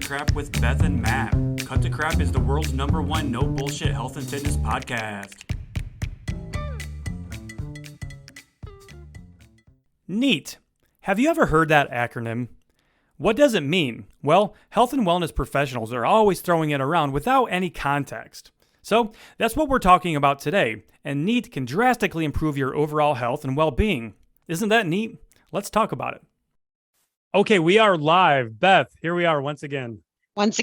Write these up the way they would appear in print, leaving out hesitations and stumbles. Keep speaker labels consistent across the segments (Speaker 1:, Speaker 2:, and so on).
Speaker 1: Crap with Beth and Matt. Cut to Crap is the world's #1 no bullshit health and fitness podcast. Neat. Have you ever heard that acronym? What does it mean? Well, health and wellness professionals are always throwing it around without any context. So that's what we're talking about today, and NEAT can drastically improve your overall health and well-being. Isn't that neat? Let's talk about it. Okay, we are live. Beth, here we are once again.
Speaker 2: What's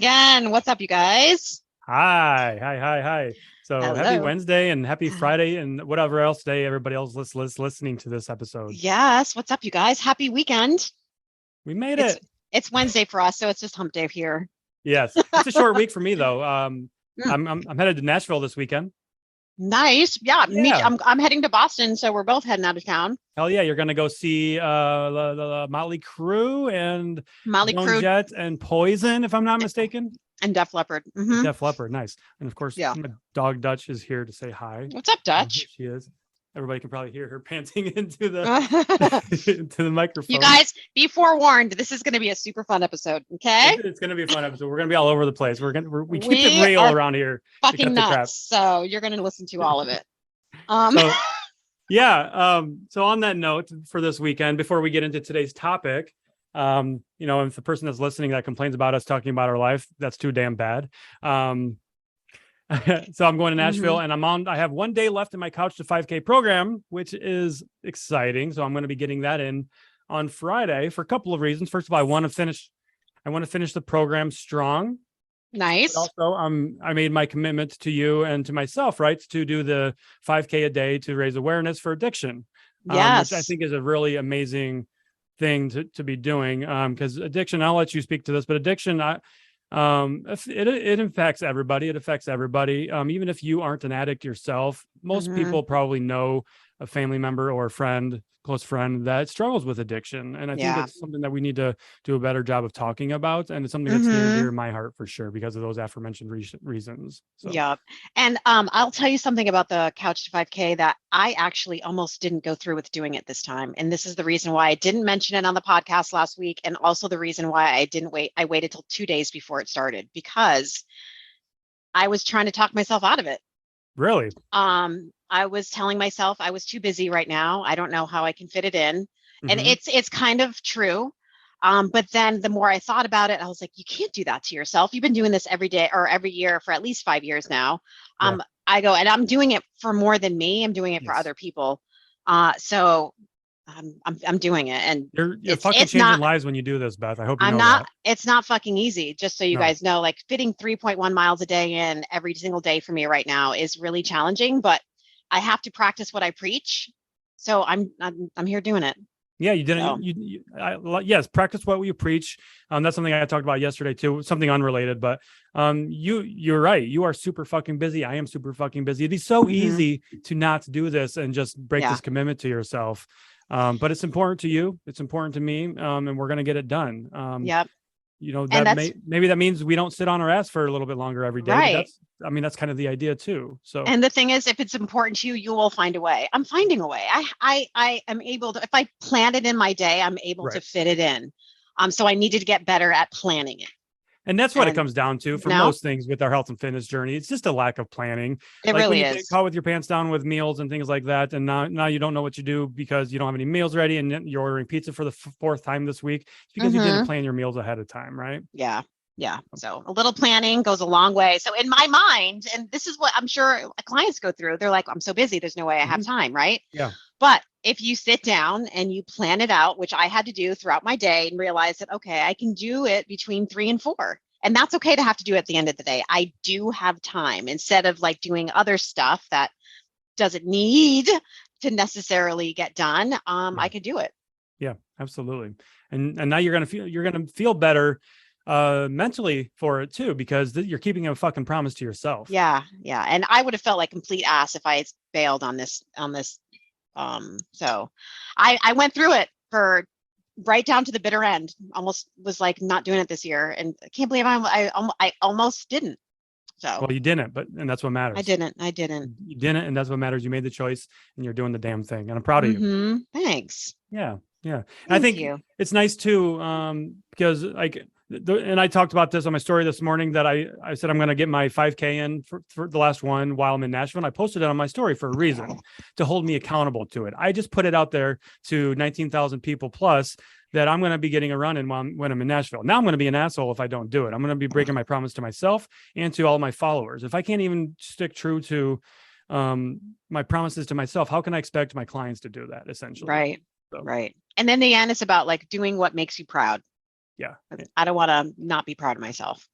Speaker 2: up, you guys?
Speaker 1: Hi. So
Speaker 2: Hello.
Speaker 1: Happy Wednesday and happy Friday and whatever else day everybody else listening to this episode.
Speaker 2: Yes. What's up, you guys? Happy weekend.
Speaker 1: We made it.
Speaker 2: It's Wednesday for us, so it's just hump day here.
Speaker 1: Yes. It's a short week for me though. I'm headed to Nashville this weekend.
Speaker 2: Nice. Yeah. Me, I'm heading to Boston, so we're both heading out of town.
Speaker 1: Hell yeah, you're gonna go see the Motley Crue and
Speaker 2: Joan
Speaker 1: Jett and Poison, if I'm not mistaken.
Speaker 2: And Def Leppard.
Speaker 1: Mm-hmm. Def Leppard, nice. And of course, my dog Dutch is here to say hi.
Speaker 2: What's up, Dutch?
Speaker 1: She is. Everybody can probably hear her panting into the into the microphone.
Speaker 2: You guys, be forewarned. This is going to be a super fun episode. Okay,
Speaker 1: it's going to be a fun episode. We're going to be all over the place. We keep it real around here.
Speaker 2: Fucking nuts. So you're going to listen to all of it.
Speaker 1: So on that note, for this weekend, before we get into today's topic, if the person that's listening that complains about us talking about our life, that's too damn bad. So I'm going to Nashville and I have 1 day left in my Couch to 5K program, which is exciting. So I'm going to be getting that in on Friday for a couple of reasons. First of all, I want to finish the program strong.
Speaker 2: Nice.
Speaker 1: But also, I made my commitment to you and to myself, right, to do the 5K a day to raise awareness for addiction.
Speaker 2: Yes.
Speaker 1: Which I think is a really amazing thing to be doing. Because addiction, I'll let you speak to this, but addiction, it affects everybody. It affects everybody. Even if you aren't an addict yourself, most people probably know a family member or a friend, close friend that struggles with addiction. And I think it's something that we need to do a better job of talking about. And it's something that's near and dear in my heart for sure, because of those aforementioned reasons. So.
Speaker 2: Yeah. And I'll tell you something about the Couch to 5K that I actually almost didn't go through with doing it this time. And this is the reason why I didn't mention it on the podcast last week. And also the reason why I didn't wait. I waited till 2 days before it started because I was trying to talk myself out of it.
Speaker 1: Really?
Speaker 2: I was telling myself I was too busy right now. I don't know how I can fit it in. And it's kind of true. But then the more I thought about it, I was like, you can't do that to yourself. You've been doing this every day or every year for at least 5 years now. I go, and I'm doing it for more than me. I'm doing it for other people. So I'm doing it. And
Speaker 1: you're fucking changing lives when you do this, Beth. I hope you know that.
Speaker 2: It's not fucking easy. Just so you guys know, like fitting 3.1 miles a day in every single day for me right now is really challenging, but I have to practice what I preach. So I'm here doing it.
Speaker 1: Yeah, you didn't. Yes, practice what you preach. That's something I talked about yesterday too. Something unrelated, but you're right. You are super fucking busy. I am super fucking busy. It'd be so easy to not do this and just break this commitment to yourself. But it's important to you. It's important to me, and we're gonna get it done. Maybe that means we don't sit on our ass for a little bit longer every day.
Speaker 2: Right.
Speaker 1: That's kind of the idea too. So,
Speaker 2: and the thing is, if it's important to you, you will find a way. I'm finding a way. I am able to, if I plan it in my day, I'm able to fit it in. So I needed to get better at planning it.
Speaker 1: And that's what it comes down to for most things with our health and fitness journey. It's just a lack of planning.
Speaker 2: It really is.
Speaker 1: You get caught with your pants down with meals and things like that. And now you don't know what to do because you don't have any meals ready and you're ordering pizza for the fourth time this week. It's because you didn't plan your meals ahead of time, right?
Speaker 2: Yeah. Yeah. So a little planning goes a long way. So in my mind, and this is what I'm sure clients go through, they're like, I'm so busy, there's no way I have time, right?
Speaker 1: Yeah.
Speaker 2: But if you sit down and you plan it out, which I had to do throughout my day and realize that, okay, I can do it between 3 and 4. And that's okay to have to do at the end of the day. I do have time instead of like doing other stuff that doesn't need to necessarily get done. I could do it.
Speaker 1: Yeah, absolutely. And now you're going to feel better mentally for it too, because you're keeping a fucking promise to yourself.
Speaker 2: Yeah. And I would have felt like complete ass if I had bailed on this. So I went through it for right down to the bitter end. Almost was like not doing it this year, and I can't believe I almost didn't. So
Speaker 1: well, you didn't, and that's what matters.
Speaker 2: I didn't.
Speaker 1: You didn't, and that's what matters. You made the choice, and you're doing the damn thing, and I'm proud of you.
Speaker 2: Thanks.
Speaker 1: Yeah. I think it's nice too, because like and I talked about this on my story this morning that I said I'm going to get my 5K in for the last one while I'm in Nashville. And I posted it on my story for a reason, to hold me accountable to it. I just put it out there to 19,000 people plus that I'm going to be getting a run in when I'm in Nashville. Now I'm going to be an asshole if I don't do it. I'm going to be breaking my promise to myself and to all my followers. If I can't even stick true to my promises to myself, how can I expect my clients to do that, essentially?
Speaker 2: Right.
Speaker 1: So.
Speaker 2: Right. And then the end is about like doing what makes you proud.
Speaker 1: Yeah.
Speaker 2: I don't want to not be proud of myself.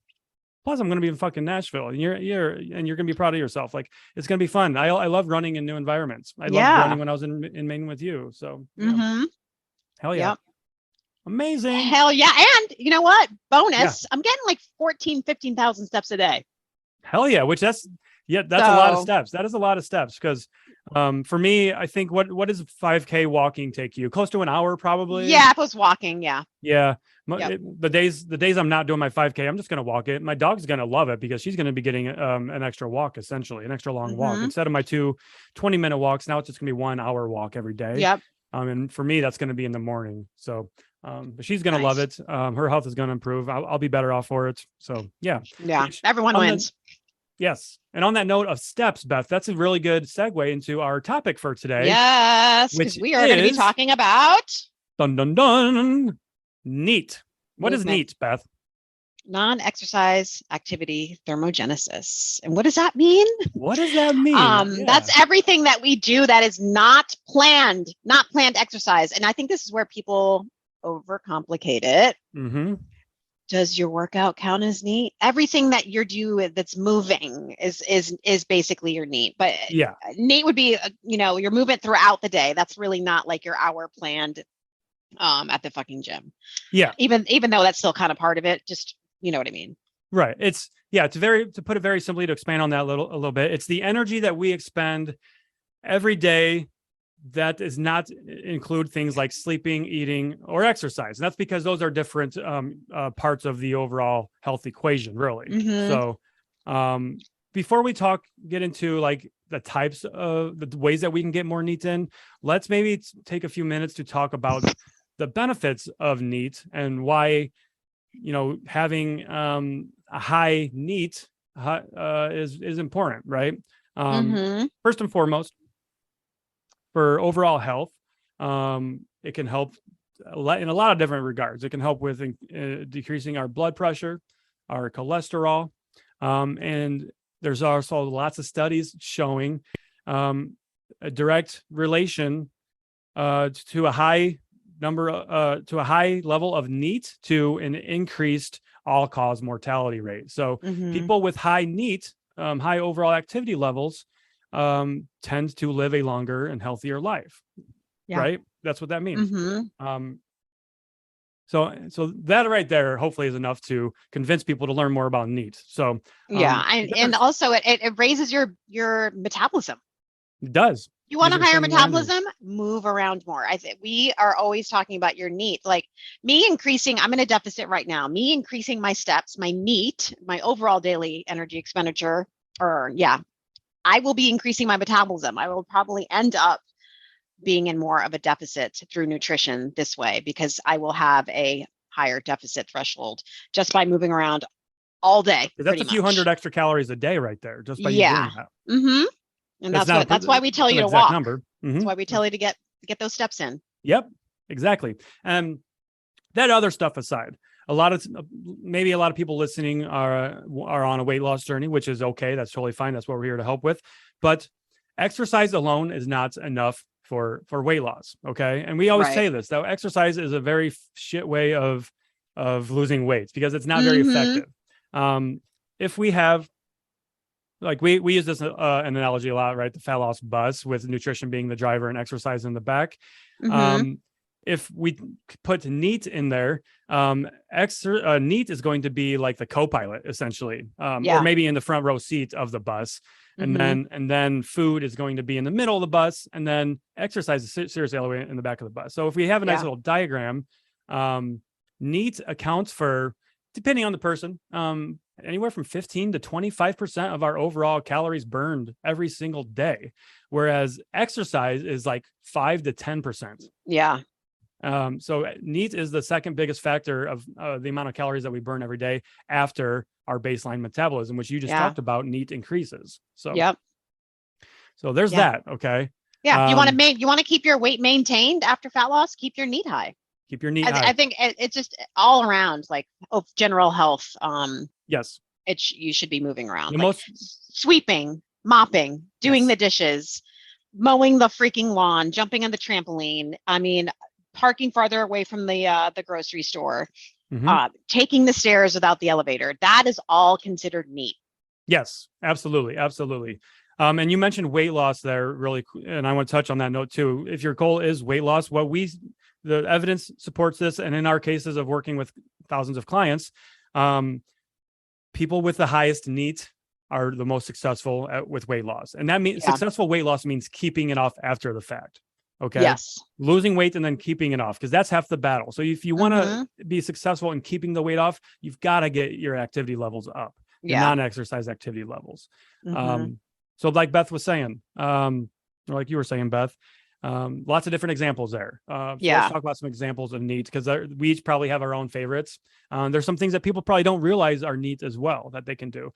Speaker 1: Plus, I'm going to be in fucking Nashville, and you're going to be proud of yourself. Like, it's going to be fun. I love running in new environments. I loved running when I was in Maine with you. So, yeah. Hell yeah. Yep. Amazing.
Speaker 2: Hell yeah. And you know what? Bonus. I'm getting like 15,000 steps a day.
Speaker 1: Hell yeah. Which that's a lot of steps. That is a lot of steps, because for me, I think what does 5K walking take you? Close to an hour, probably.
Speaker 2: Yeah, if I was walking, yeah.
Speaker 1: Yeah. The days I'm not doing my 5K, I'm just going to walk it. My dog's going to love it because she's going to be getting an extra walk, essentially, an extra long walk. Instead of my 2 20-minute walks, now it's just going to be 1 hour walk every day.
Speaker 2: Yep.
Speaker 1: And for me, that's going to be in the morning. So, but she's going to love it. Her health is going to improve. I'll be better off for it. So, yeah.
Speaker 2: Yeah. Everyone wins.
Speaker 1: Yes. And on that note of steps, Beth, that's a really good segue into our topic for today.
Speaker 2: Yes, because we are going to be talking about
Speaker 1: NEAT. What is NEAT, Beth?
Speaker 2: Non-exercise activity thermogenesis. And what does that mean?
Speaker 1: What does that mean?
Speaker 2: That's everything that we do that is not planned exercise. And I think this is where people overcomplicate it. Does your workout count as NEAT? Everything that you're doing that's moving is basically your NEAT. But
Speaker 1: yeah,
Speaker 2: NEAT would be your movement throughout the day. That's really not like your hour planned at the fucking gym.
Speaker 1: Yeah,
Speaker 2: even though that's still kind of part of it. Just you know what I mean.
Speaker 1: Right. To put it very simply, to expand on that a little bit, it's the energy that we expend every day that does not include things like sleeping, eating, or exercise. And that's because those are different parts of the overall health equation, really. So before we get into like the types of the ways that we can get more NEAT in, let's maybe take a few minutes to talk about the benefits of NEAT and why, having a high NEAT is important, right? First and foremost, for overall health, it can help in a lot of different regards. It can help with decreasing our blood pressure, our cholesterol, and there's also lots of studies showing a direct relation to a high level of NEAT to an increased all-cause mortality rate. So people with high NEAT, high overall activity levels, tend to live a longer and healthier life. Right? That's what that means. So that right there hopefully is enough to convince people to learn more about NEAT. So
Speaker 2: and also it raises your metabolism.
Speaker 1: It does.
Speaker 2: You want a higher metabolism? Move around more. I think we are always talking about your NEAT. Like me increasing, I'm in a deficit right now. Me increasing my steps, my NEAT, my overall daily energy expenditure, I will be increasing my metabolism. I will probably end up being in more of a deficit through nutrition this way because I will have a higher deficit threshold just by moving around all day.
Speaker 1: That's a few hundred extra calories a day right there, just by you doing that.
Speaker 2: And that's why we tell you to walk. That's why we tell you to get those steps in.
Speaker 1: Yep, exactly. And that other stuff aside, a lot of people listening are on a weight loss journey, which is okay. That's totally fine. That's what we're here to help with. But exercise alone is not enough for weight loss. Okay. And we always say this, though, exercise is a very shit way of losing weight because it's not very effective. If we have, like we use this an analogy a lot, right? The fat loss bus, with nutrition being the driver and exercise in the back. If we put NEAT in there, NEAT is going to be like the co-pilot, essentially, or maybe in the front row seat of the bus. And then food is going to be in the middle of the bus, and then exercise is seriously all the way in the back of the bus. So if we have a nice little diagram, NEAT accounts for, depending on the person, anywhere from 15 to 25% of our overall calories burned every single day, whereas exercise is like 5 to 10%.
Speaker 2: Yeah.
Speaker 1: So NEAT is the second biggest factor of the amount of calories that we burn every day after our baseline metabolism, which you just talked about. NEAT increases. So, so there's that. Okay.
Speaker 2: Yeah. You want to keep your weight maintained after fat loss, keep your NEAT high.
Speaker 1: Keep your NEAT high.
Speaker 2: I think it's just all around, like, general health.
Speaker 1: Yes.
Speaker 2: You should be moving around,
Speaker 1: like
Speaker 2: sweeping, mopping, doing the dishes, mowing the freaking lawn, jumping on the trampoline. I mean, parking farther away from the grocery store, taking the stairs without the elevator. That is all considered NEAT.
Speaker 1: Yes, absolutely. Absolutely. And you mentioned weight loss there really, and I want to touch on that note too. If your goal is weight loss, the evidence supports this. And in our cases of working with thousands of clients, people with the highest NEAT are the most successful with weight loss. And that means successful weight loss means keeping it off after the fact. Okay.
Speaker 2: Yes.
Speaker 1: Losing weight and then keeping it off, because that's half the battle. So if you want to be successful in keeping the weight off, you've got to get your activity levels up, your non-exercise activity levels. So like Beth was saying, or like you were saying, Beth, lots of different examples there. So let's talk about some examples of NEAT, because we each probably have our own favorites. There's some things that people probably don't realize are NEAT as well that they can do.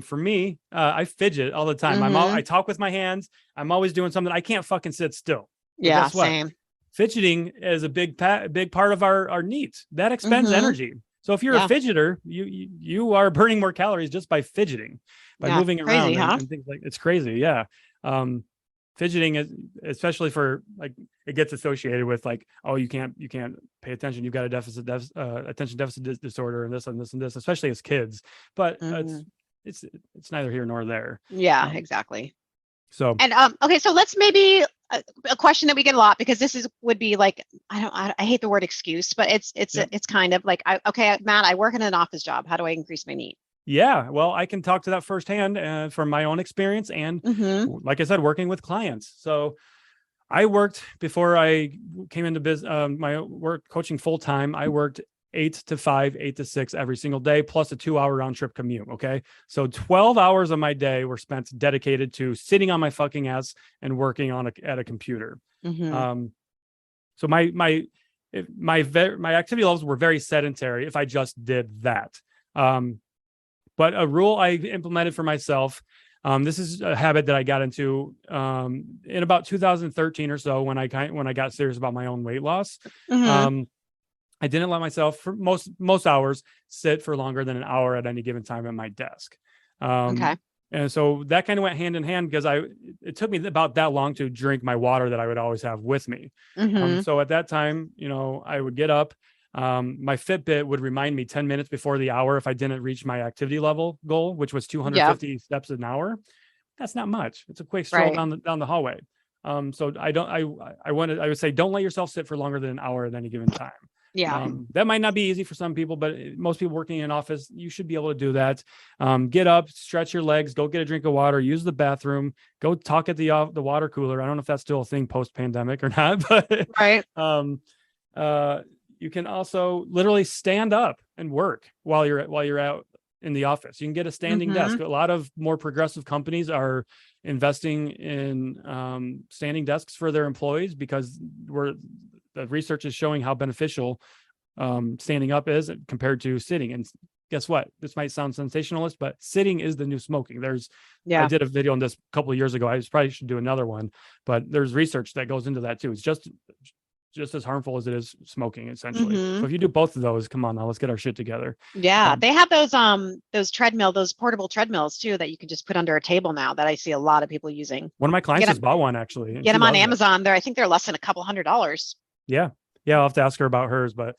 Speaker 1: For me, I fidget all the time. I talk with my hands. I'm always doing something. I can't fucking sit still.
Speaker 2: Yeah, same.
Speaker 1: Fidgeting is a big part of our NEAT. That expends energy. So if you're a fidgeter, you are burning more calories just by fidgeting, by moving around and things like it's crazy. Yeah. Fidgeting is, especially for like, it gets associated with like, oh, you can't pay attention. You've got a attention deficit disorder and this and this and this, especially as kids. But it's neither here nor there.
Speaker 2: Yeah, exactly.
Speaker 1: So
Speaker 2: and okay, so let's maybe a question that we get a lot, because this would be like, I hate the word excuse, but it's kind of like, okay, Matt, I work in an office job. How do I increase my NEAT?
Speaker 1: Yeah, well, I can talk to that firsthand from my own experience and like I said, working with clients. So I worked, before I came into my work coaching full time, I worked 8 to 5, 8 to 6 every single day, plus a 2-hour round trip commute. Okay. So 12 hours of my day were spent dedicated to sitting on my fucking ass and working at a computer. So my activity levels were very sedentary if I just did that. But a rule I implemented for myself, this is a habit that I got into in about 2013 or so, when I got serious about my own weight loss. I didn't let myself, for most hours, sit for longer than an hour at any given time at my desk. And so that kind of went hand in hand, because it took me about that long to drink my water that I would always have with me. So at that time, I would get up. My Fitbit would remind me 10 minutes before the hour if I didn't reach my activity level goal, which was 250 steps an hour. That's not much. It's a quick stroll down the hallway. So I would say, don't let yourself sit for longer than an hour at any given time. That might not be easy for some people, but most people working in an office, you should be able to do that. Get up, stretch your legs, go get a drink of water, use the bathroom, go talk at the water cooler. I don't know if that's still a thing post-pandemic or not, but you can also literally stand up and work while you're out in the office. You can get a standing desk. A lot of more progressive companies are investing in standing desks for their employees, because the research is showing how beneficial standing up is compared to sitting. And guess what? This might sound sensationalist, but sitting is the new smoking. I did a video on this a couple of years ago. I probably should do another one, but there's research that goes into that too. It's just as harmful as it is smoking, essentially. So if you do both of those, come on now, let's get our shit together.
Speaker 2: They have those portable treadmills too, that you can just put under a table now, that I see a lot of people using.
Speaker 1: One of my clients just bought one, actually.
Speaker 2: Get them on Amazon. I think they're less than a couple $100s.
Speaker 1: Yeah. I'll have to ask her about hers, but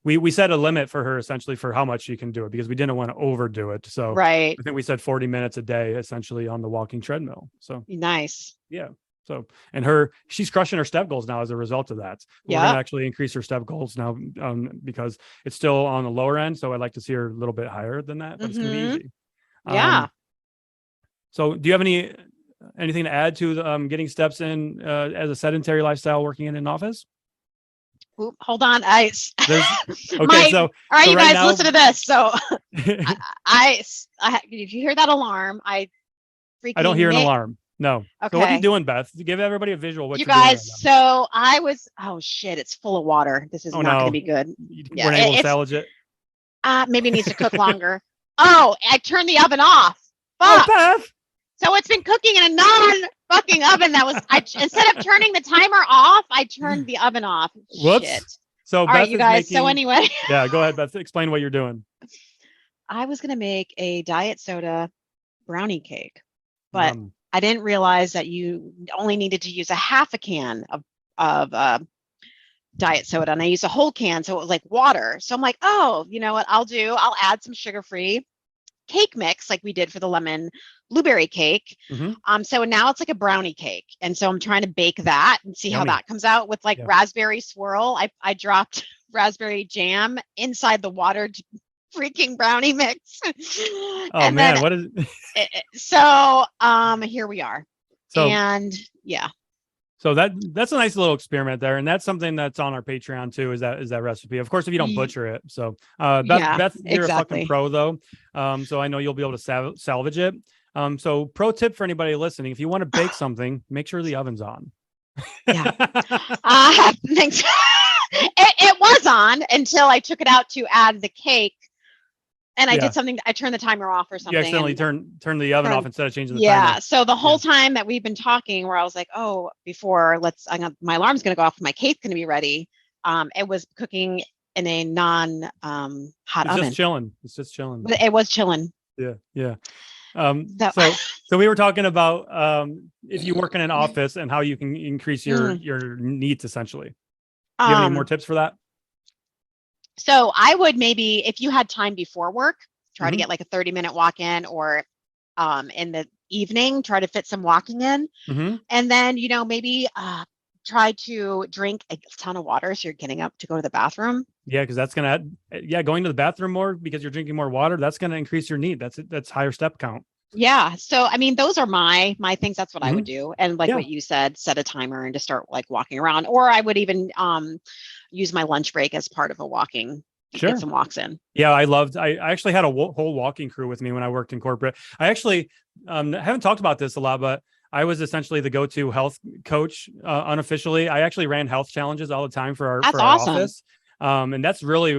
Speaker 1: we set a limit for her, essentially, for how much she can do it, because we didn't want to overdo it. So I think we said 40 minutes a day, essentially, on the walking treadmill. So
Speaker 2: nice.
Speaker 1: Yeah. So, and she's crushing her step goals now as a result of that. We're going to actually increase her step goals now, because it's still on the lower end. So I'd like to see her a little bit higher than that, but it's going to be easy. So do you have anything to add to getting steps in as a sedentary lifestyle working in an office?
Speaker 2: Ooh, hold on. All
Speaker 1: right,
Speaker 2: you guys, now, listen to this. So if you hear that alarm, I
Speaker 1: don't hear an alarm. No. So what are you
Speaker 2: Okay.
Speaker 1: doing, Beth? Give everybody a visual what
Speaker 2: You
Speaker 1: you're doing right
Speaker 2: guys,
Speaker 1: now.
Speaker 2: so I was, oh shit, it's full of water. This is
Speaker 1: Oh
Speaker 2: not going to
Speaker 1: no,
Speaker 2: be good.
Speaker 1: you
Speaker 2: Yeah,
Speaker 1: weren't able to
Speaker 2: it's
Speaker 1: salvage it.
Speaker 2: maybe it needs to cook longer. Oh, I turned the oven off.
Speaker 1: Oh,
Speaker 2: Fuck.
Speaker 1: Beth.
Speaker 2: So it's been cooking in a non-fucking oven. That was I instead of turning the timer off, I turned the oven off.
Speaker 1: Whoops.
Speaker 2: Shit.
Speaker 1: So
Speaker 2: All right,
Speaker 1: Beth
Speaker 2: you
Speaker 1: is
Speaker 2: guys. So
Speaker 1: making.
Speaker 2: anyway,
Speaker 1: Yeah, go ahead, Beth. Explain what you're doing.
Speaker 2: I was gonna make a diet soda brownie cake, but
Speaker 1: Yum.
Speaker 2: I didn't realize that you only needed to use a half a can of diet soda, and I used a whole can, so it was like water. So I'm like, oh, you know what I'll do? I'll add some sugar-free cake mix like we did for the lemon blueberry cake.
Speaker 1: Mm-hmm.
Speaker 2: So now it's like a brownie cake. And so I'm trying to bake that and see how
Speaker 1: Yummy.
Speaker 2: that comes out with like
Speaker 1: Yeah.
Speaker 2: raspberry swirl. I dropped raspberry jam inside the watered freaking brownie mix.
Speaker 1: Oh
Speaker 2: And
Speaker 1: man,
Speaker 2: then
Speaker 1: what is?
Speaker 2: so here we are.
Speaker 1: So
Speaker 2: And yeah.
Speaker 1: so that's a nice little experiment there, and that's something that's on our Patreon too. Is that recipe? Of course, if you don't butcher it. So
Speaker 2: Yeah,
Speaker 1: Beth, you're a fucking
Speaker 2: exactly.
Speaker 1: pro though. So I know you'll be able to salvage it. So pro tip for anybody listening: if you want to bake something, make sure the oven's on.
Speaker 2: Yeah. Thanks. It was on until I took it out to add the cake. And I
Speaker 1: Yeah.
Speaker 2: did something. I turned the timer off or something.
Speaker 1: You accidentally
Speaker 2: and
Speaker 1: turn the oven off instead of changing the
Speaker 2: Yeah.
Speaker 1: timer.
Speaker 2: So the whole time that we've been talking, where I was like, "Oh, before my alarm's going to go off. My cake's going to be ready." It was cooking in a non-hot
Speaker 1: It's just
Speaker 2: oven,
Speaker 1: chilling. It's just chilling.
Speaker 2: but it was chilling.
Speaker 1: Yeah. Yeah.
Speaker 2: So,
Speaker 1: So we were talking about if you work in an office and how you can increase your needs essentially. Do you have any more tips for that?
Speaker 2: So I would maybe, if you had time before work, try to
Speaker 1: Mhm.
Speaker 2: get like a 30-minute walk in, or in the evening, try to fit some walking in.
Speaker 1: Mhm.
Speaker 2: And then, maybe try to drink a ton of water so you're getting up to go to the bathroom.
Speaker 1: Yeah, because that's gonna going to the bathroom more because you're drinking more water. That's gonna increase your need. That's higher step count.
Speaker 2: Yeah. So I mean, those are my things. That's what I would
Speaker 1: Mhm.
Speaker 2: do. And like
Speaker 1: Yeah,
Speaker 2: what you said, set a timer and just start like walking around. Or I would even use my lunch break as part of a walking, get
Speaker 1: sure.
Speaker 2: some walks in.
Speaker 1: Yeah, I actually had a whole walking crew with me when I worked in corporate. I actually haven't talked about this a lot, but I was essentially the go-to health coach unofficially. I actually ran health challenges all the time
Speaker 2: That's
Speaker 1: for our
Speaker 2: awesome.
Speaker 1: office. And that's really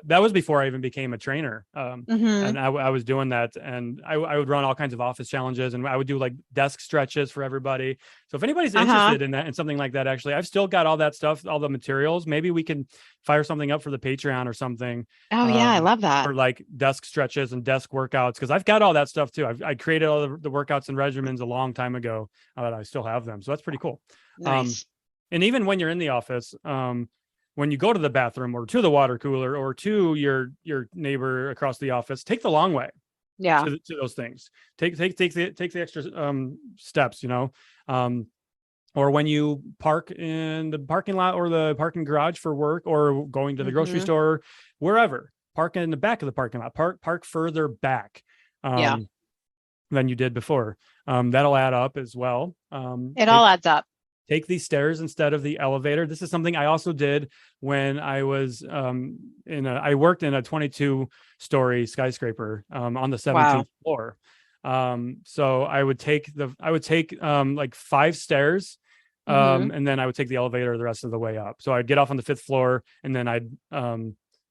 Speaker 1: that was before I even became a trainer.
Speaker 2: Mm-hmm.
Speaker 1: And I was doing that, and I would run all kinds of office challenges, and I would do like desk stretches for everybody. So if anybody's interested in that and something like that, actually, I've still got all that stuff, all the materials. Maybe we can fire something up for the Patreon or something.
Speaker 2: Oh yeah, I love that.
Speaker 1: For like desk stretches and desk workouts, because I've got all that stuff too. I created all the workouts and regimens a long time ago. I still have them, so that's pretty cool.
Speaker 2: Nice.
Speaker 1: And even when you're in the office, when you go to the bathroom or to the water cooler or to your neighbor across the office, take the long way.
Speaker 2: Yeah.
Speaker 1: To those things. Take the extra steps. Or when you park in the parking lot or the parking garage for work, or going to the grocery store, wherever, park in the back of the parking lot. Park further back than you did before. That'll add up as well.
Speaker 2: It all adds up.
Speaker 1: Take these stairs instead of the elevator. This is something I also did when I was I worked in a 22-story skyscraper on the 17th floor. So I would take like 5 stairs, and then I would take the elevator the rest of the way up. So I'd get off on the 5th floor, and then I'd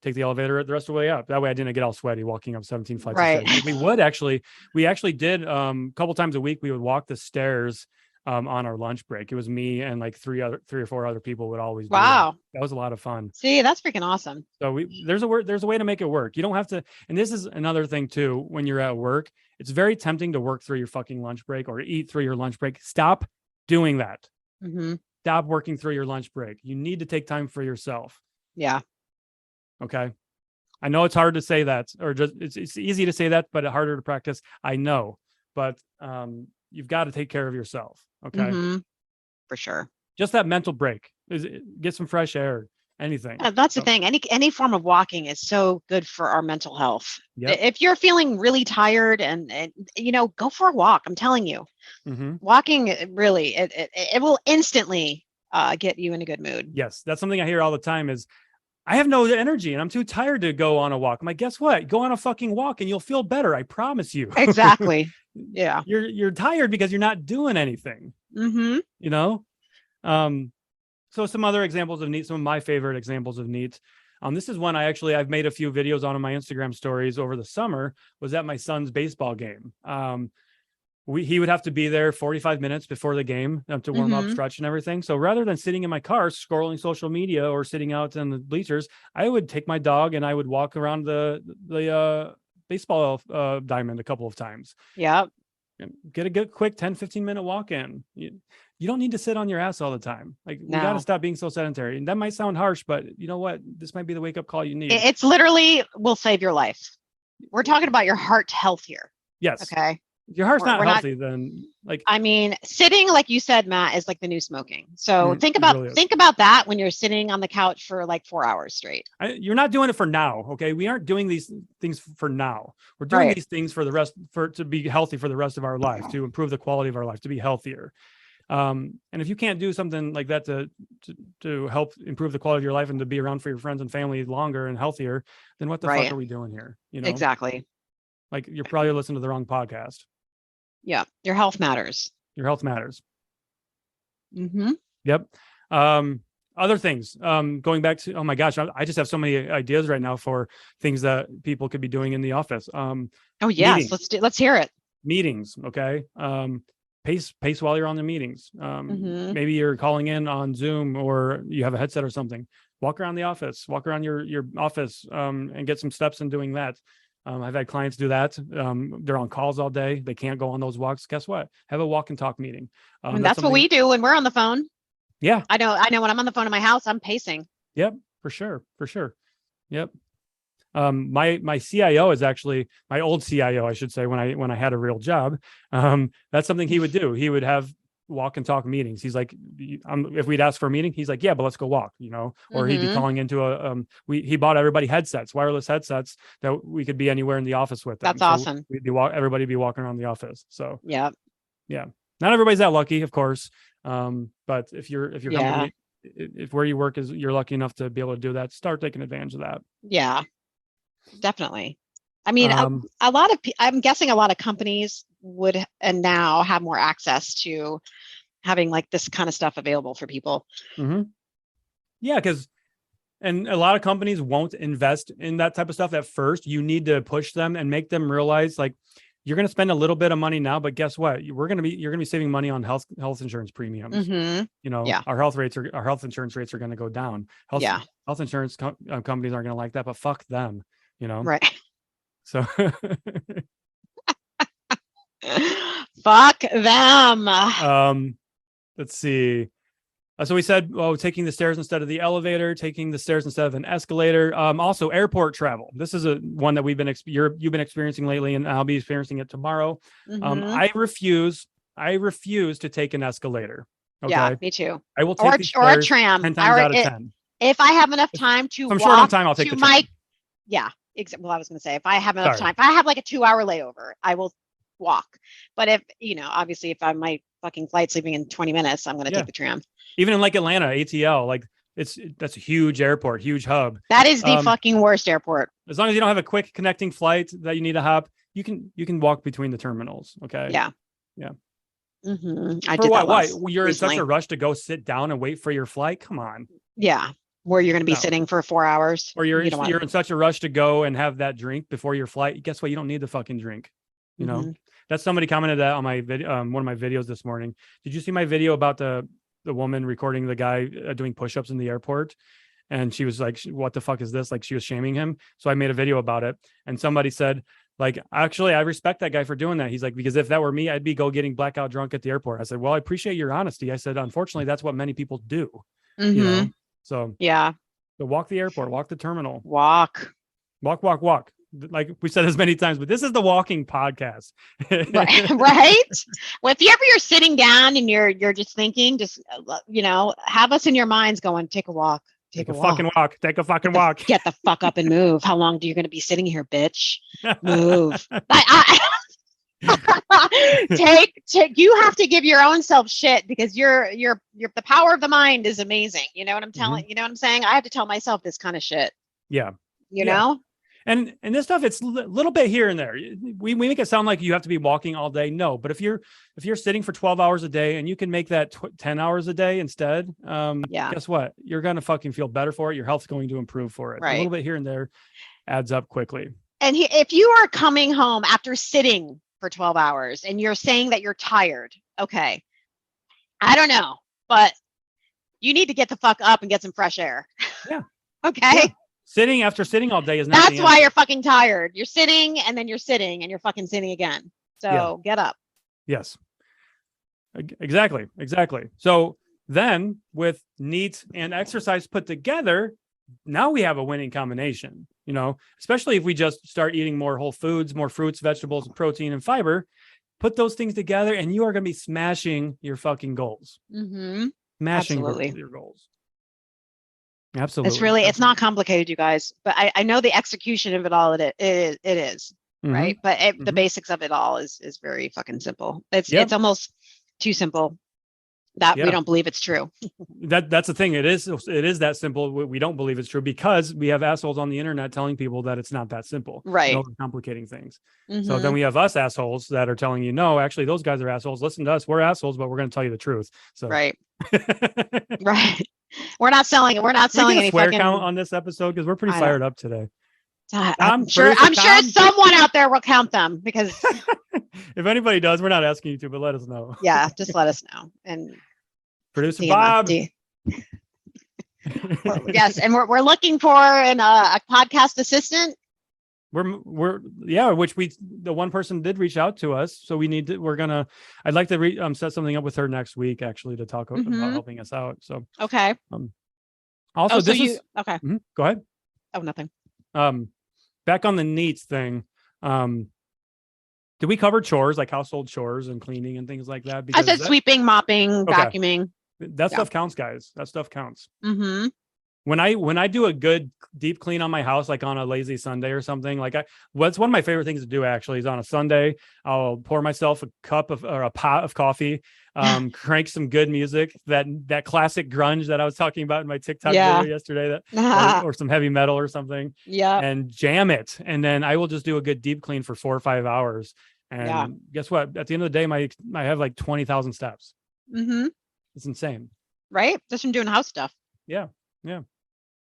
Speaker 1: take the elevator the rest of the way up. That way I didn't get all sweaty walking up 17 flights of stairs. We actually did a couple times a week. We would walk the stairs on our lunch break. It was me and like 3 or 4 other people would always do that. That was a lot of fun.
Speaker 2: See, that's freaking awesome.
Speaker 1: So there's a way to make it work. You don't have to. And this is another thing too. When you're at work, it's very tempting to work through your fucking lunch break or eat through your lunch break. Stop doing that. Stop working through your lunch break. You need to take time for yourself.
Speaker 2: Yeah.
Speaker 1: Okay. I know it's hard to say that, or just it's easy to say that, but harder to practice. I know, but you've got to take care of yourself. Okay.
Speaker 2: For sure.
Speaker 1: Just that mental break. Get some fresh air. Anything.
Speaker 2: That's the thing. Any form of walking is so good for our mental health.
Speaker 1: Yep.
Speaker 2: If you're feeling really tired and go for a walk. I'm telling you, walking really it will instantly get you in a good mood.
Speaker 1: Yes, that's something I hear all the time. Is I have no energy and I'm too tired to go on a walk. I'm like, guess what? Go on a fucking walk and you'll feel better. I promise you.
Speaker 2: Exactly. Yeah.
Speaker 1: You're tired because you're not doing anything,
Speaker 2: Mm-hmm.
Speaker 1: you know? So some other examples of neat, some of my favorite examples of neat. This is one I've made a few videos on my Instagram stories over the summer, was at my son's baseball game. He would have to be there 45 minutes before the game to warm up,
Speaker 2: Mm-hmm.
Speaker 1: stretch and everything. So rather than sitting in my car scrolling social media or sitting out in the bleachers, I would take my dog and I would walk around the baseball diamond a couple of times.
Speaker 2: Yeah.
Speaker 1: Get a good quick 10-15 minute walk in. You don't need to sit on your ass all the time. Like, we got to
Speaker 2: No.
Speaker 1: stop being so sedentary. And that might sound harsh, but you know what? This might be the wake up call you need.
Speaker 2: It's literally will save your life. We're talking about your heart health here.
Speaker 1: Yes.
Speaker 2: Okay.
Speaker 1: If your heart's not
Speaker 2: We're
Speaker 1: healthy, then like,
Speaker 2: I mean, sitting, like you said, Matt, is like the new smoking. So
Speaker 1: it
Speaker 2: think
Speaker 1: really is.
Speaker 2: about that when you're sitting on the couch for like 4 hours straight.
Speaker 1: You're not doing it for now. Okay. We aren't doing these things for now. We're doing
Speaker 2: Right.
Speaker 1: these things for the rest, to be healthy for the rest of our life, to improve the quality of our life, to be healthier. And if you can't do something like that to help improve the quality of your life and to be around for your friends and family longer and healthier, then what the
Speaker 2: Right.
Speaker 1: fuck are we doing here? You know,
Speaker 2: Exactly.
Speaker 1: like, you're probably listening to the wrong podcast.
Speaker 2: Yeah. Your health matters.
Speaker 1: Your health matters.
Speaker 2: Mm-hmm.
Speaker 1: Yep. Other things, going back to, oh my gosh, I just have so many ideas right now for things that people could be doing in the office.
Speaker 2: Oh yes,
Speaker 1: meetings.
Speaker 2: let's hear it.
Speaker 1: Meetings. Okay. Pace while you're on the meetings.
Speaker 2: Mm-hmm.
Speaker 1: Maybe you're calling in on Zoom or you have a headset or something. Walk around the office, walk around your office, and get some steps in doing that. I've had clients do that. They're on calls all day. They can't go on those walks. Guess what? Have a walk and talk meeting.
Speaker 2: And that's what we do when we're on the phone.
Speaker 1: Yeah.
Speaker 2: I know when I'm on the phone in my house, I'm pacing.
Speaker 1: Yep. For sure. Yep. My CIO is actually my old CIO, I should say, when I had a real job. That's something he would do. He would have walk and talk meetings. He's like, if we'd ask for a meeting, he's like, yeah, but let's go walk, you know, or he'd be calling into he bought everybody headsets, wireless headsets that we could be anywhere in the office with them.
Speaker 2: That's awesome.
Speaker 1: We'd be everybody be walking around the office. So
Speaker 2: yeah.
Speaker 1: Not everybody's that lucky, of course. But if your company, if where you work is, you're lucky enough to be able to do that, start taking advantage of that.
Speaker 2: Yeah, definitely. I mean, I'm guessing a lot of companies would and now have more access to having like this kind of stuff available for people.
Speaker 1: Mm-hmm. Yeah, and a lot of companies won't invest in that type of stuff at first. You need to push them and make them realize, like, you're going to spend a little bit of money now, but guess what? You're going to be saving money on health insurance premiums.
Speaker 2: Mm-hmm.
Speaker 1: You know, our health insurance rates are going to go down. Health insurance companies aren't going to like that, but fuck them, you know?
Speaker 2: Right.
Speaker 1: So
Speaker 2: fuck them.
Speaker 1: Let's see. So we said, taking the stairs instead of the elevator, taking the stairs instead of an escalator. Also, airport travel. This is one that you've been experiencing lately, and I'll be experiencing it tomorrow.
Speaker 2: Mm-hmm.
Speaker 1: I refuse to take an escalator. Okay?
Speaker 2: Yeah, me too.
Speaker 1: I will take
Speaker 2: or a tram
Speaker 1: 10 times out of 10.
Speaker 2: If I have enough time to
Speaker 1: I'm short on time, I'll take the tram.
Speaker 2: Well, I was going to say, if I have enough time, if I have like a 2-hour layover, I will walk. But if, obviously, if my fucking flight's leaving in 20 minutes, I'm going to take the tram.
Speaker 1: Even in like Atlanta, ATL, like that's a huge airport, huge hub.
Speaker 2: That is the fucking worst airport.
Speaker 1: As long as you don't have a quick connecting flight that you need to hop, you can walk between the terminals. Okay.
Speaker 2: Yeah. Mm-hmm. I did
Speaker 1: what?
Speaker 2: that
Speaker 1: Why?
Speaker 2: recently.
Speaker 1: You're in such a rush to go sit down and wait for your flight? Come on.
Speaker 2: Yeah. Where you're going to be sitting for 4 hours.
Speaker 1: Or you're in such a rush to go and have that drink before your flight. Guess what? You don't need the fucking drink. You know, that's somebody commented that on my video, one of my videos this morning. Did you see my video about the woman recording the guy doing push-ups in the airport? And she was like, what the fuck is this? Like, she was shaming him. So I made a video about it. And somebody said, like, actually, I respect that guy for doing that. He's like, because if that were me, I'd be getting blackout drunk at the airport. I said, well, I appreciate your honesty. I said, unfortunately, that's what many people do.
Speaker 2: Mm-hmm.
Speaker 1: You know? So
Speaker 2: so
Speaker 1: walk the airport, walk the terminal,
Speaker 2: walk.
Speaker 1: Like we said as many times, but this is the walking podcast.
Speaker 2: right. Well, if you're sitting down and you're just thinking, have us in your minds going, take a walk.
Speaker 1: Take a fucking walk.
Speaker 2: Get the fuck up and move. How long are you going to be sitting here, bitch? Move. You have to give your own self shit because you're the power of the mind is amazing. You know what I'm telling? You know what I'm saying? I have to tell myself this kind of shit.
Speaker 1: Yeah.
Speaker 2: You know?
Speaker 1: And this stuff, it's a little bit here and there. We make it sound like you have to be walking all day. No, but if you're sitting for 12 hours a day and you can make that 10 hours a day instead, guess what? You're going to fucking feel better for it. Your health's going to improve for it.
Speaker 2: Right.
Speaker 1: A little bit here and there adds up quickly.
Speaker 2: And if you are coming home after sitting for 12 hours and you're saying that you're tired, okay, I don't know, but you need to get the fuck up and get some fresh air.
Speaker 1: Yeah.
Speaker 2: Okay.
Speaker 1: Yeah. After sitting all day is not.
Speaker 2: That's why you're fucking tired. You're sitting and then you're sitting and you're fucking sitting again. So get up.
Speaker 1: Yes. Exactly. So then with NEAT and exercise put together, now we have a winning combination, especially if we just start eating more whole foods, more fruits, vegetables, protein, and fiber. Put those things together and you are going to be smashing your fucking goals.
Speaker 2: Mm-hmm.
Speaker 1: Smashing your goals. Absolutely.
Speaker 2: It's not complicated, you guys, but I know the execution of it all, it is, right? But the basics of it all is very fucking simple. It's almost too simple that we don't believe it's true.
Speaker 1: That's the thing. It is that simple. We don't believe it's true because we have assholes on the internet telling people that it's not that simple.
Speaker 2: Right.
Speaker 1: Overcomplicating things. So then we have us assholes that are telling you, no, actually those guys are assholes. Listen to us. We're assholes, but we're going to tell you the truth. So
Speaker 2: right. Right. We're not selling it. We're not selling any
Speaker 1: swear
Speaker 2: fucking
Speaker 1: count on this episode because we're pretty fired up today.
Speaker 2: I'm sure someone out there will count them because
Speaker 1: if anybody does, we're not asking you to, but let us know.
Speaker 2: Yeah, just let us know. And
Speaker 1: producer Bob.
Speaker 2: Yes, and we're looking for a podcast assistant.
Speaker 1: Which the one person did reach out to us, so I'd like to set something up with her next week actually to talk about helping us out. So
Speaker 2: okay.
Speaker 1: Also,
Speaker 2: okay.
Speaker 1: Go ahead.
Speaker 2: Oh, nothing.
Speaker 1: Back on the NEATs thing. Did we cover chores like household chores and cleaning and things like that?
Speaker 2: I said sweeping, mopping, vacuuming.
Speaker 1: That stuff counts, guys. That stuff counts.
Speaker 2: Mm-hmm.
Speaker 1: When I do a good deep clean on my house, like on a lazy Sunday or something, what's one of my favorite things to do actually is on a Sunday, I'll pour myself a pot of coffee, crank some good music, that classic grunge that I was talking about in my TikTok video yesterday, or some heavy metal or something, and jam it. And then I will just do a good deep clean for 4 or 5 hours. And guess what? At the end of the day, I have like 20,000 steps.
Speaker 2: Mm-hmm.
Speaker 1: It's insane.
Speaker 2: Right? Just from doing house stuff.
Speaker 1: Yeah.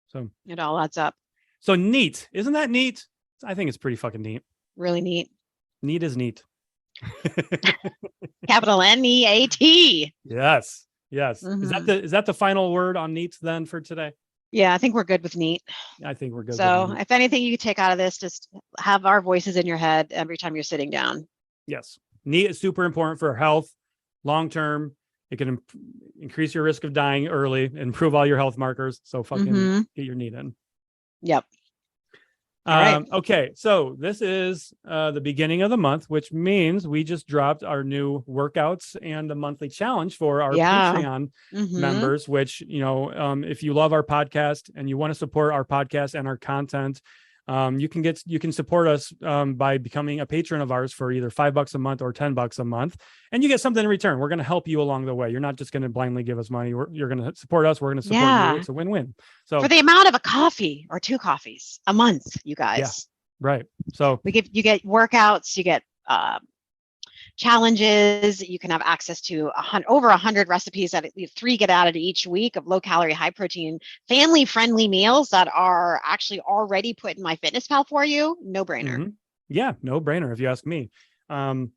Speaker 1: So
Speaker 2: it all adds up.
Speaker 1: So NEAT. Isn't that neat? I think it's pretty fucking neat.
Speaker 2: Really neat.
Speaker 1: Neat is neat.
Speaker 2: Capital NEAT.
Speaker 1: Yes. Mm-hmm. Is that the final word on NEAT then for today?
Speaker 2: Yeah, I think we're good with NEAT.
Speaker 1: I think we're good.
Speaker 2: So if anything you take out of this, just have our voices in your head every time you're sitting down.
Speaker 1: Yes. NEAT is super important for health, long-term. It can increase your risk of dying early, improve all your health markers. So fucking get your NEAT in.
Speaker 2: Yep. All right.
Speaker 1: Okay. So this is the beginning of the month, which means we just dropped our new workouts and the monthly challenge for our Patreon members, which, if you love our podcast and you want to support our podcast and our content, you can support us by becoming a patron of ours for either $5 a month or $10 a month, and you get something in return. We're going to help you along the way. You're not just going to blindly give us money. You're going to support us. We're going to support you. It's a win-win. So
Speaker 2: for the amount of a coffee or 2 coffees a month, you guys.
Speaker 1: Yeah, right. So
Speaker 2: you get workouts, you get challenges. You can have access to over 100 recipes that 3 get added each week of low calorie, high protein, family friendly meals that are actually already put in MyFitnessPal for you. No brainer.
Speaker 1: Mm-hmm. Yeah, no brainer if you ask me. And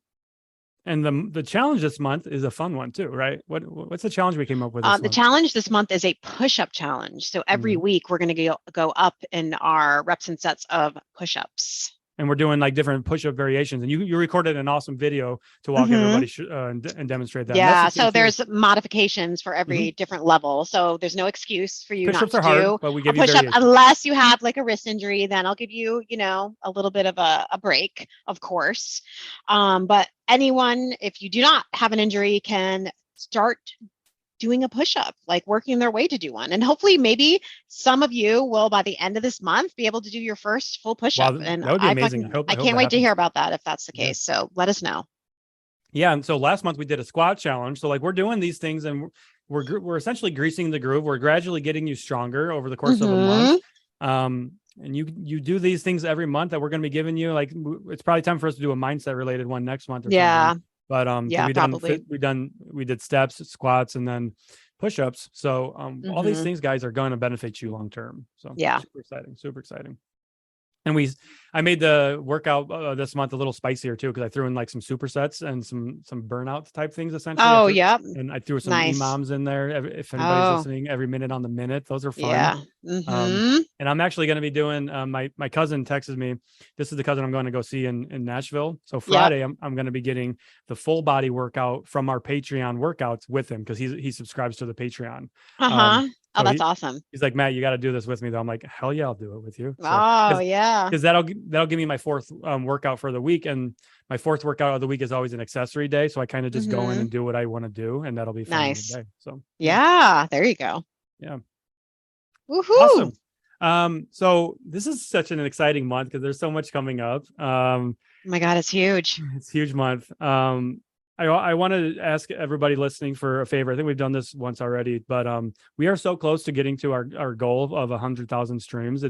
Speaker 1: the challenge this month is a fun one too, right? What's the challenge we came up with?
Speaker 2: The challenge this month is a push-up challenge. So every week we're going to go up in our reps and sets of push-ups.
Speaker 1: And we're doing like different push-up variations. And you recorded an awesome video to walk everybody and demonstrate that.
Speaker 2: Yeah. So there's modifications for every different level. So there's no excuse for you not to do
Speaker 1: but we give
Speaker 2: a push-up unless you have like a wrist injury. Then I'll give you, a little bit of a break, of course. But anyone, if you do not have an injury, can start doing a push-up, like working their way to do one. And hopefully maybe some of you will, by the end of this month, be able to do your first full push-up.
Speaker 1: Wow,
Speaker 2: and
Speaker 1: that would be amazing.
Speaker 2: I can't wait to hear about that if that's the case. So let us know.
Speaker 1: Yeah. And so last month we did a squat challenge. So like we're doing these things and we're essentially greasing the groove. We're gradually getting you stronger over the course of a month. and you do these things every month that we're going to be giving you. Like it's probably time for us to do a mindset related one next month or something. But
Speaker 2: Yeah, probably.
Speaker 1: we did steps, squats, and then push-ups. So all these
Speaker 2: Mhm.
Speaker 1: things, guys, are going to benefit you long term. So
Speaker 2: Yeah.
Speaker 1: super exciting. And I made the workout this month a little spicier too, because I threw in like some supersets and some burnout type things essentially.
Speaker 2: Oh, yep.
Speaker 1: And I threw some
Speaker 2: Nice.
Speaker 1: EMOMs in there. If anybody's
Speaker 2: Oh,
Speaker 1: listening, every minute on the minute, those are fun.
Speaker 2: yeah.
Speaker 1: Um,
Speaker 2: Mhm.
Speaker 1: and I'm actually going to be doing, my cousin texted me. This is the cousin I'm going to go see in Nashville. So
Speaker 2: Yep.
Speaker 1: Friday, I'm going to be getting the full body workout from our Patreon workouts with him, because he subscribes to the Patreon.
Speaker 2: Uh-huh. Oh,
Speaker 1: So
Speaker 2: that's awesome.
Speaker 1: he's like, Matt, you got to do this with me though. I'm like, hell yeah, I'll do it with you. So
Speaker 2: Oh, yeah.
Speaker 1: because that'll give me my fourth workout for the week, and my fourth workout of the week is always an accessory day. So I kind of just go in
Speaker 2: Mhm.
Speaker 1: and do what I want to do, and that'll be fun every
Speaker 2: Nice.
Speaker 1: day. So
Speaker 2: Yeah, there you go.
Speaker 1: yeah.
Speaker 2: Woohoo.
Speaker 1: Awesome. So this is such an exciting month because there's so much coming up.
Speaker 2: Oh my God, it's huge.
Speaker 1: It's a huge month. I want to ask everybody listening for a favor. I think we've done this once already, but we are so close to getting to our goal of 100,000 streams.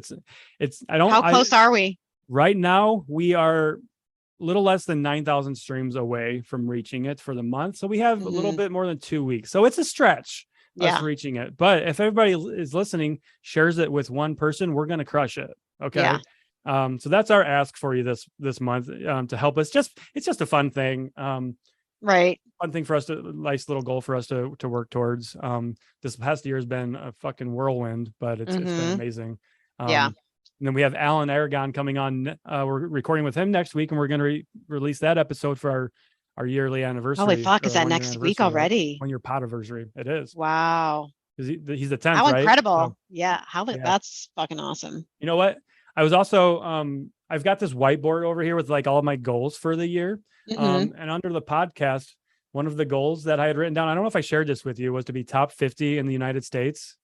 Speaker 2: How close are we?
Speaker 1: Right now we are a little less than 9,000 streams away from reaching it for the month. So we have a little
Speaker 2: Mhm.
Speaker 1: bit more than 2 weeks. So it's a stretch us
Speaker 2: Yeah.
Speaker 1: reaching it. But if everybody is listening, shares it with one person, we're going to crush it. Okay.
Speaker 2: Yeah.
Speaker 1: So that's our ask for you this month, to help us. It's just a fun thing.
Speaker 2: Right.
Speaker 1: Fun thing for us nice little goal for us to work towards. This past year has been a fucking whirlwind, but it's been
Speaker 2: Mhm.
Speaker 1: amazing.
Speaker 2: Yeah.
Speaker 1: And then we have Alan Aragon coming on. We're recording with him next week, and we're going to release that episode for our yearly anniversary.
Speaker 2: Holy fuck, is
Speaker 1: or
Speaker 2: that
Speaker 1: 1 year
Speaker 2: next week
Speaker 1: anniversary, right?
Speaker 2: already?
Speaker 1: 1 year pod anniversary. It is.
Speaker 2: Wow.
Speaker 1: Because he's the 10th,
Speaker 2: How
Speaker 1: right?
Speaker 2: incredible.
Speaker 1: So,
Speaker 2: Yeah.
Speaker 1: yeah.
Speaker 2: That's fucking awesome.
Speaker 1: You know what? I was also I've got this whiteboard over here with like all of my goals for the year.
Speaker 2: Mhm.
Speaker 1: And under the podcast, one of the goals that I had written down, I don't know if I shared this with you, was to be top 50 in the United States.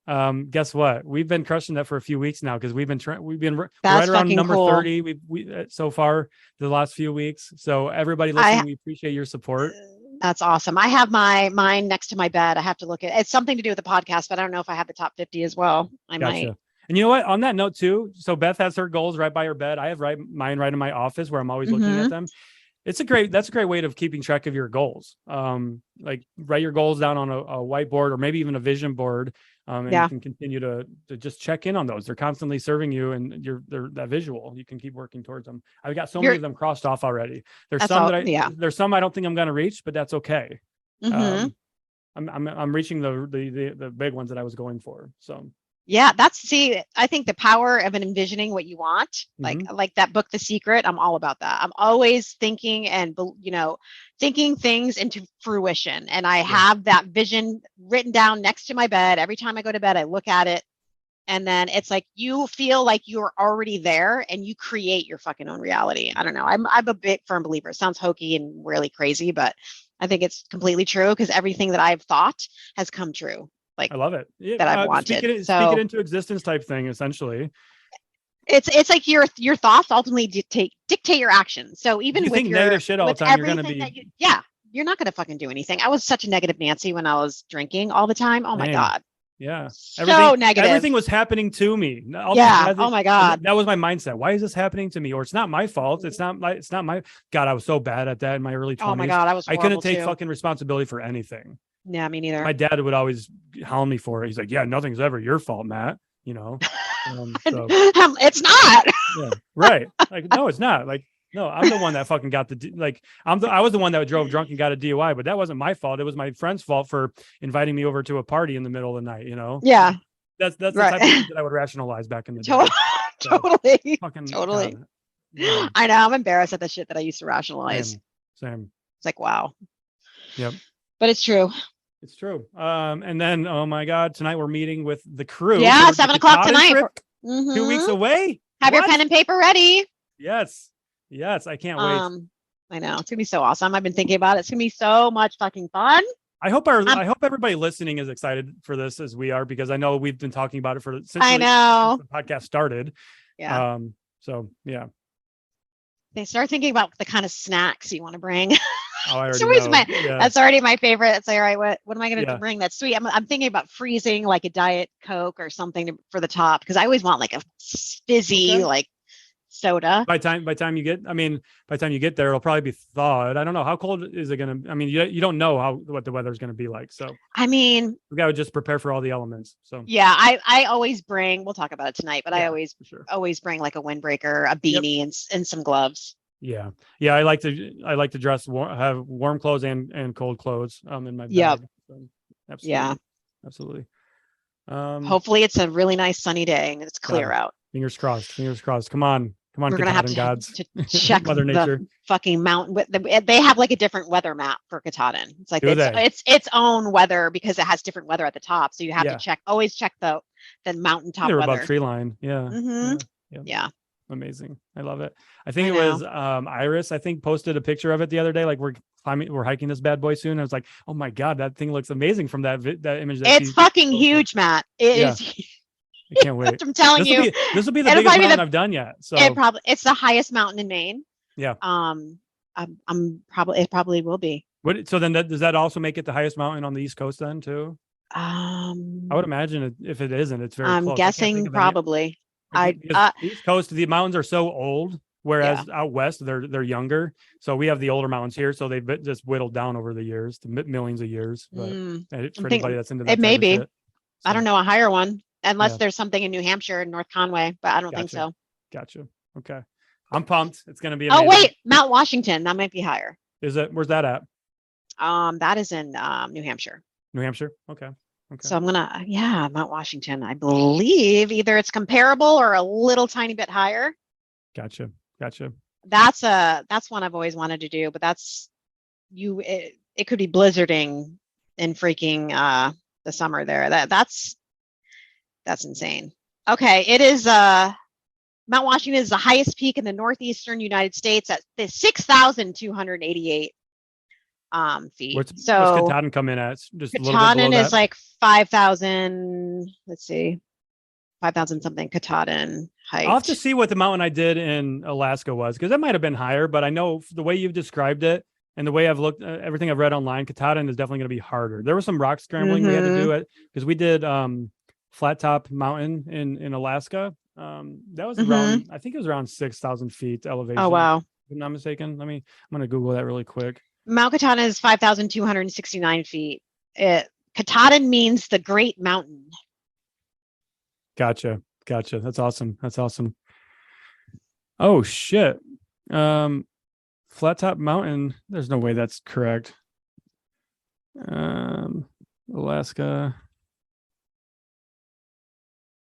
Speaker 1: Guess what? We've been crushing that for a few weeks now, because we're
Speaker 2: That's
Speaker 1: right around
Speaker 2: fucking
Speaker 1: number
Speaker 2: cool.
Speaker 1: 30. We so far the last few weeks. So everybody listening, we appreciate your support.
Speaker 2: That's awesome. I have mine next to my bed. I have to look at it's something to do with the podcast, but I don't know if I have the top 50 as well. I
Speaker 1: Gotcha.
Speaker 2: might.
Speaker 1: And you know what? On that note too, so Beth has her goals right by her bed. I have mine right in my office where I'm always looking at them. That's a great way of keeping track of your goals. Like write your goals down on a whiteboard, or maybe even a vision board. And you can continue to just check in on those. They're constantly serving you, and they're that visual. You can keep working towards them. I've got so many of them crossed off already. There's some there's some I don't think I'm going to reach, but that's okay. I'm reaching the big ones that I was going for. So
Speaker 2: yeah, I think the power of envisioning what you want, like that book, The Secret, I'm all about that. I'm always thinking and, thinking things into fruition. And I have that vision written down next to my bed. Every time I go to bed, I look at it. And then it's like, you feel like you're already there and you create your fucking own reality. I don't know. I'm a big firm believer. It sounds hokey and really crazy, but I think it's completely true, because everything that I've thought has come true. Like,
Speaker 1: I love it.
Speaker 2: That I've wanted.
Speaker 1: Speak it into existence type thing, essentially.
Speaker 2: It's like your thoughts ultimately dictate your actions. So even
Speaker 1: you
Speaker 2: with
Speaker 1: think negative shit all the time, you're gonna be
Speaker 2: you're not gonna fucking do anything. I was such a negative Nancy when I was drinking all the time. Oh my God.
Speaker 1: Yeah.
Speaker 2: So negative.
Speaker 1: Everything was happening to me.
Speaker 2: Oh my God.
Speaker 1: That was my mindset. Why is this happening to me? Or it's not my fault. It's not my God. I was so bad at that in my early 20s.
Speaker 2: Oh my God.
Speaker 1: I couldn't take fucking responsibility for anything.
Speaker 2: Yeah, me neither.
Speaker 1: My dad would always hound me for it. He's like, yeah, nothing's ever your fault, Matt. So
Speaker 2: it's not.
Speaker 1: Yeah, right. Like, no, it's not. Like, no, I'm the one that fucking got I was the one that drove drunk and got a DUI, but that wasn't my fault. It was my friend's fault for inviting me over to a party in the middle of the night.
Speaker 2: Yeah.
Speaker 1: That's the type of thing that I would rationalize back in the day.
Speaker 2: Totally.
Speaker 1: Totally.
Speaker 2: Yeah. I know. I'm embarrassed at the shit that I used to rationalize.
Speaker 1: Same.
Speaker 2: It's like, wow.
Speaker 1: Yep.
Speaker 2: But it's true.
Speaker 1: It's true. And then, oh my God, tonight we're meeting with the crew.
Speaker 2: Yeah, 7:00 tonight.
Speaker 1: 2 weeks away.
Speaker 2: Have your pen and paper ready.
Speaker 1: Yes. I can't wait.
Speaker 2: I know, it's gonna be so awesome. I've been thinking about it. It's gonna be so much fucking fun.
Speaker 1: I hope everybody listening is excited for this as we are, because I know we've been talking about it since the podcast started.
Speaker 2: Yeah.
Speaker 1: So yeah.
Speaker 2: They start thinking about the kind of snacks you want to bring.
Speaker 1: Oh, I
Speaker 2: It's
Speaker 1: already
Speaker 2: always
Speaker 1: know.
Speaker 2: my
Speaker 1: Yeah.
Speaker 2: that's already my favorite. It's like, all right, what am I gonna
Speaker 1: Yeah.
Speaker 2: bring that's sweet? I'm thinking about freezing like a Diet Coke or something for the top because I always want like a fizzy
Speaker 1: Okay.
Speaker 2: like soda.
Speaker 1: By time you get, I mean, by the time you get there, it'll probably be thawed. I don't know how cold is it gonna. I mean, you don't know what the weather's gonna be like, so
Speaker 2: I mean,
Speaker 1: we gotta just prepare for all the elements. So
Speaker 2: yeah, I always bring. We'll talk about it tonight, but I
Speaker 1: yeah,
Speaker 2: always
Speaker 1: for sure.
Speaker 2: always bring like a windbreaker, a
Speaker 1: Yep.
Speaker 2: beanie, and some gloves.
Speaker 1: Yeah, I like to dress have warm clothes and cold clothes in my
Speaker 2: Yep.
Speaker 1: bag. So,
Speaker 2: Yeah.
Speaker 1: absolutely.
Speaker 2: Hopefully, it's a really nice sunny day and it's clear
Speaker 1: God,
Speaker 2: out.
Speaker 1: fingers crossed. Fingers crossed. Come on,
Speaker 2: We're gonna have
Speaker 1: Katahdin gods,
Speaker 2: to check
Speaker 1: Mother
Speaker 2: the
Speaker 1: Nature.
Speaker 2: fucking mountain. They have like a different weather map for Katahdin. It's like
Speaker 1: Do they?
Speaker 2: it's its own weather because it has different weather at the top. So you have
Speaker 1: Yeah.
Speaker 2: to always check the mountaintop
Speaker 1: They're above
Speaker 2: weather.
Speaker 1: tree line. Yeah.
Speaker 2: Mm-hmm.
Speaker 1: Yeah.
Speaker 2: Yeah.
Speaker 1: Amazing. I love it. I think
Speaker 2: I
Speaker 1: it
Speaker 2: know.
Speaker 1: was Iris, I think, posted a picture of it the other day. Like we're hiking this bad boy soon. I was like, oh my God, that thing looks amazing from that image that
Speaker 2: It's fucking huge, Matt. It
Speaker 1: Yeah.
Speaker 2: is.
Speaker 1: I can't wait.
Speaker 2: I'm telling you,
Speaker 1: This will be the
Speaker 2: it'll
Speaker 1: biggest
Speaker 2: probably be
Speaker 1: mountain I've done yet. So
Speaker 2: it's the highest mountain in Maine.
Speaker 1: yeah.
Speaker 2: It probably will be.
Speaker 1: So then does that also make it the highest mountain on the East Coast then too? I would imagine if it isn't, it's very
Speaker 2: I'm
Speaker 1: close.
Speaker 2: guessing probably.
Speaker 1: The East Coast, the mountains are so old, whereas
Speaker 2: Yeah.
Speaker 1: out west they're younger. So we have the older mountains here, so they've just whittled down over the years, to millions of years. But for anybody that's into that,
Speaker 2: it may
Speaker 1: type
Speaker 2: be.
Speaker 1: of shit,
Speaker 2: I don't know a higher one unless
Speaker 1: Yeah.
Speaker 2: there's something in New Hampshire and North Conway, but I don't think so.
Speaker 1: Gotcha. Okay, I'm pumped. It's gonna be
Speaker 2: Oh
Speaker 1: amazing.
Speaker 2: wait, Mount Washington, that might be higher.
Speaker 1: Is it? Where's that at?
Speaker 2: That is in New Hampshire.
Speaker 1: New Hampshire. Okay.
Speaker 2: So I'm gonna, Mount Washington. I believe either it's comparable or a little tiny bit higher.
Speaker 1: Gotcha.
Speaker 2: That's one I've always wanted to do, but it could be blizzarding in freaking the summer there. That's insane. Okay, it is Mount Washington is the highest peak in the northeastern United States at 6,288 feet.
Speaker 1: What's
Speaker 2: So
Speaker 1: Katahdin come in at? Just a little bit
Speaker 2: Katahdin
Speaker 1: below
Speaker 2: is
Speaker 1: that?
Speaker 2: like 5,000. Let's see, 5,000 something. Katahdin height.
Speaker 1: I'll have to see what the mountain I did in Alaska was, because that might have been higher, but I know the way you've described it and the way I've looked, everything I've read online, Katahdin is definitely going to be harder. There was some rock scrambling we had to do it because we did Flat Top Mountain in Alaska. That was around, I think it was around 6,000 feet elevation.
Speaker 2: Oh wow!
Speaker 1: If I'm not mistaken. I'm going to Google that really quick.
Speaker 2: Mount Katahdin is 5,269 feet. Katahdin means the Great Mountain.
Speaker 1: Gotcha. That's awesome. Oh shit. Flat Top Mountain. There's no way that's correct. Alaska.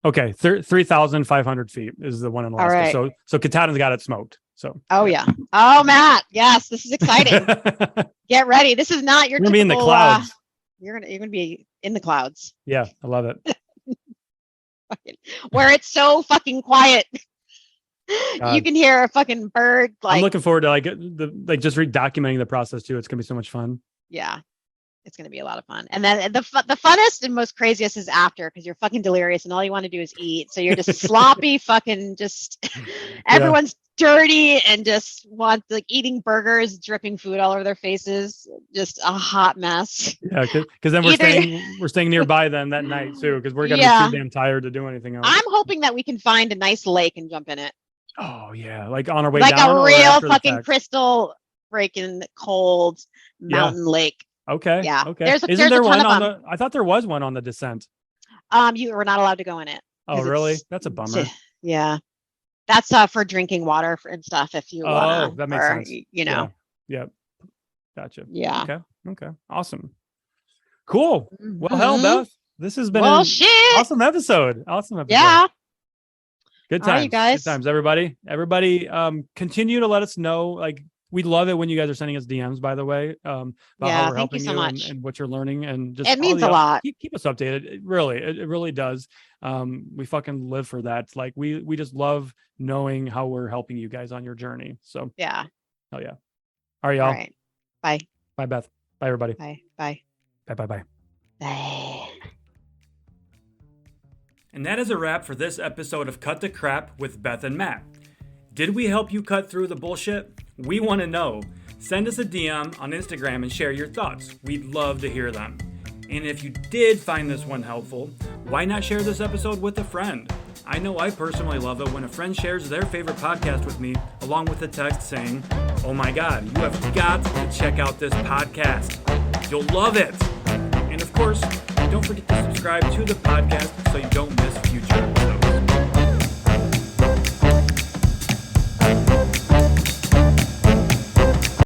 Speaker 1: Okay, 3,500 feet is the one in Alaska.
Speaker 2: Right.
Speaker 1: So Katahdin's got it smoked. So.
Speaker 2: Oh yeah. Oh Matt, yes, this is exciting. Get ready. This is not your.
Speaker 1: You're gonna
Speaker 2: typical,
Speaker 1: be in the clouds.
Speaker 2: You're gonna be in the clouds.
Speaker 1: Yeah, I love it.
Speaker 2: Where it's so fucking quiet.
Speaker 1: God.
Speaker 2: You can hear a fucking bird.
Speaker 1: I'm looking forward to just documenting the process too. It's gonna be so much fun.
Speaker 2: Yeah. It's going to be a lot of fun. And then the funnest and most craziest is after, because you're fucking delirious and all you want to do is eat. So you're just sloppy, fucking just everyone's dirty and just want eating burgers, dripping food all over their faces. Just a hot mess.
Speaker 1: Yeah, because then we're staying nearby then that night too, because we're going to be too damn tired to do anything else.
Speaker 2: I'm hoping that we can find a nice lake and jump in it.
Speaker 1: Oh yeah, like on our way
Speaker 2: down. Like a real fucking crystal breaking cold mountain lake.
Speaker 1: Okay.
Speaker 2: Yeah.
Speaker 1: Okay.
Speaker 2: Isn't there one on
Speaker 1: the? I thought there was one on the descent.
Speaker 2: You were not allowed to go in it.
Speaker 1: Oh, really? That's a bummer.
Speaker 2: Yeah. That's for drinking water and stuff. If you want.
Speaker 1: Oh, that makes sense.
Speaker 2: You know.
Speaker 1: Yeah. Gotcha.
Speaker 2: Yeah.
Speaker 1: Okay. Awesome. Cool. Well, hell, Beth, this has been an awesome episode.
Speaker 2: Yeah.
Speaker 1: Good times, you guys. Good times, everybody. Everybody, continue to let us know. We love it when you guys are sending us DMs, by the way, about how we're helping you and what you're learning, and just
Speaker 2: it means a lot.
Speaker 1: Keep us updated. It really does. We fucking live for that. We just love knowing how we're helping you guys on your journey. So
Speaker 2: yeah,
Speaker 1: hell yeah. All right, y'all.
Speaker 2: All right. Bye.
Speaker 1: Bye, Beth. Bye, everybody.
Speaker 2: Bye. Bye.
Speaker 1: Bye.
Speaker 2: Bye.
Speaker 1: And that is a wrap for this episode of Cut the Crap with Beth and Matt. Did we help you cut through the bullshit? We want to know. Send us a DM on Instagram and share your thoughts. We'd love to hear them. And if you did find this one helpful, why not share this episode with a friend? I know I personally love it when a friend shares their favorite podcast with me, along with a text saying, "Oh my God, you have got to check out this podcast. You'll love it." And of course, don't forget to subscribe to the podcast so you don't miss future episodes.